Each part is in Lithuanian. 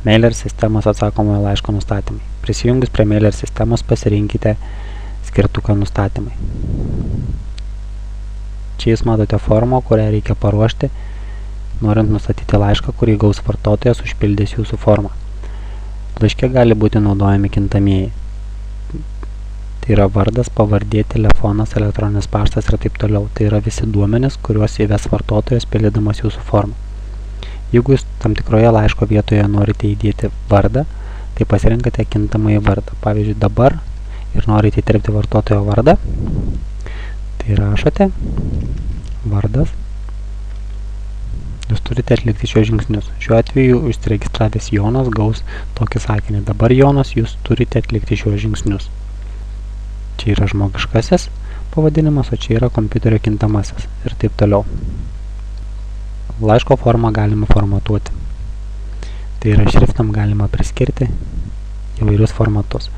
Mailer sistemos atsakomojo laiško nustatymai. Prisijungus prie Mailer sistemos pasirinkite skirtuką nustatymai. Čia jūs matote formą, kurią reikia paruošti, norint nustatyti laišką, kurį gaus vartotojas užpildys jūsų formą. Laiške gali būti naudojami kintamieji. Tai yra vardas, pavardė, telefonas, elektroninis paštas ir taip toliau. Tai yra visi duomenys, kuriuos įves vartotojas pildydamas jūsų formą. Jeigu jūs tam tikroje laiško vietoje norite įdėti vardą, tai pasirinkate kintamąjį vardą. Pavyzdžiui, dabar ir norite įterpti vartotojo vardą, tai rašote vardas. Jūs turite atlikti šios žingsnius. Šiuo atveju užsiregistravęs Jonas gaus tokį sakinį. Dabar Jonas, jūs turite atlikti šios žingsnius. Čia yra žmogiškasis pavadinimas, o čia yra kompiuterio kintamasis ir taip toliau. Laiško formą galima formatuoti. Tai yra šriftam galima priskirti įvairius formatus.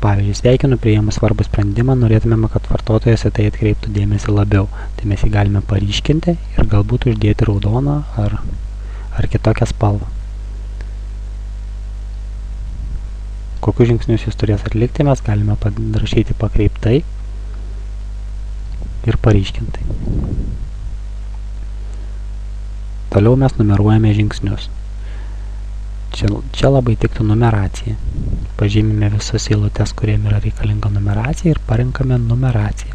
Pavyzdžiui, sveikinu priėmus svarbų sprendimą, norėtumėme, kad vartotojas į tai atkreiptų dėmesį labiau. Tai mes jį galime paryškinti ir galbūt uždėti raudoną ar kitokią spalvą. Kokius žingsnius jūs turės atlikti, mes galime rašyti pakreiptai ir paryškintai. Toliau mes numeruojame žingsnius. Čia labai tiktų numeracija. Pažymime visus eilutes, kuriem yra reikalinga numeracija ir parinkame numeraciją.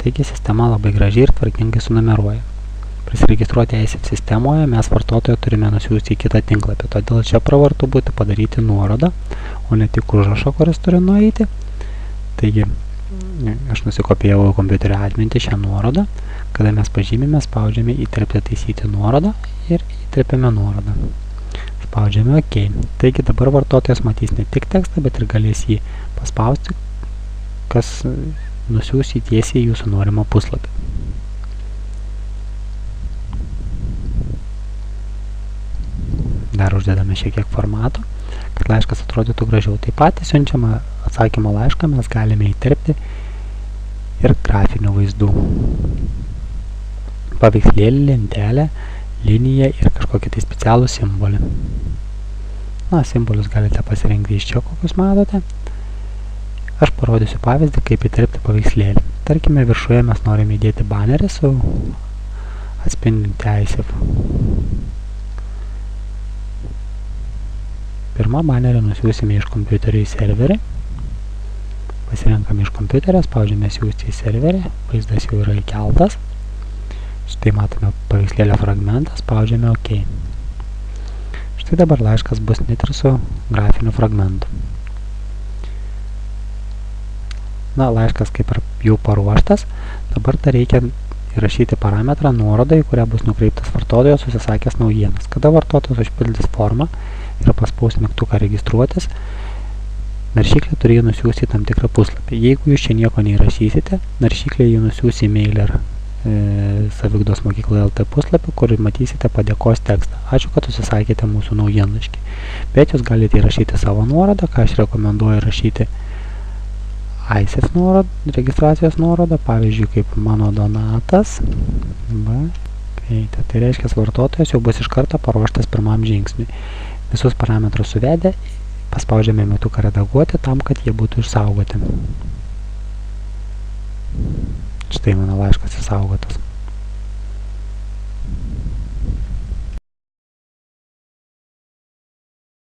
Taigi sistema labai gražiai ir tvarkingai sunumeruoja. Prisiregistruoti EISIF sistemoje mes vartotoją turime nusiųsti į kitą tinklapį, todėl čia pravartu būti padaryti nuorodą, o ne tik užrašą, kuris turi nueiti. Taigi, aš nusikopijavau kompiuterio atmintį šią nuorodą. Kada mes pažymime, spaudžiame įterpti taisyti nuorodą ir įterpiame nuorodą. Spaudžiame OK. Taigi dabar vartotojas matys ne tik tekstą, bet ir galės jį paspausti, kas nusiųs jį tiesiai į jūsų norimą puslapį. Dar uždedame šiek tiek formato, kad laiškas atrodytų gražiau. Taip pat siunčiamą atsakymo laišką mes galime įterpti ir grafinių vaizdų. Paveikslėlį, lentelę, liniją ir kažkokį tai specialų simbolį. Na, simbolius galite pasirinkti iš čia, kokius matote. Aš parodysiu pavyzdį, kaip įterpti paveikslėlį. Tarkime, viršuje mes norime įdėti banerį su atspindinti EISIF. Pirmą banerį nusiųsime iš kompiuterio į serverį. Pasirenkame iš kompiuterio, spaudžiame siųsti į serverį, vaizdas jau yra įkeltas. Štai matome paveikslėlio fragmentą, spaudžiame OK. Štai dabar laiškas bus net ir su grafiniu fragmentu. Na, laiškas kaip ir jau paruoštas, dabar dar reikia įrašyti parametrą nuorodą, į kurią bus nukreiptas vartotojas užsisakęs naujienas. Kada vartotojas užpildys formą ir paspaus mygtuką registruotis, naršyklė turi jį nusiųsti į tam tikrą puslapį. Jeigu jūs čia nieko neįrašysite, naršyklė jį nusiųs į Mailer Saviugdos mokykla LT puslapį, kur matysite padėkos tekstą. Ačiū, kad užsisakėte mūsų naujienlaiškį. Bet jūs galite įrašyti savo nuorodą, ką aš rekomenduoju rašyti EISIF nuorodą, registracijos nuorodą, pavyzdžiui, kaip mano Donatas. Tai reiškia, vartotojas jau bus iš karto paruoštas pirmam žingsniui. Visus parametrus suvedę, paspaudžiame mygtuką redaguoti tam, kad jie būtų išsaugoti. Štai mano laiškas išsaugotas.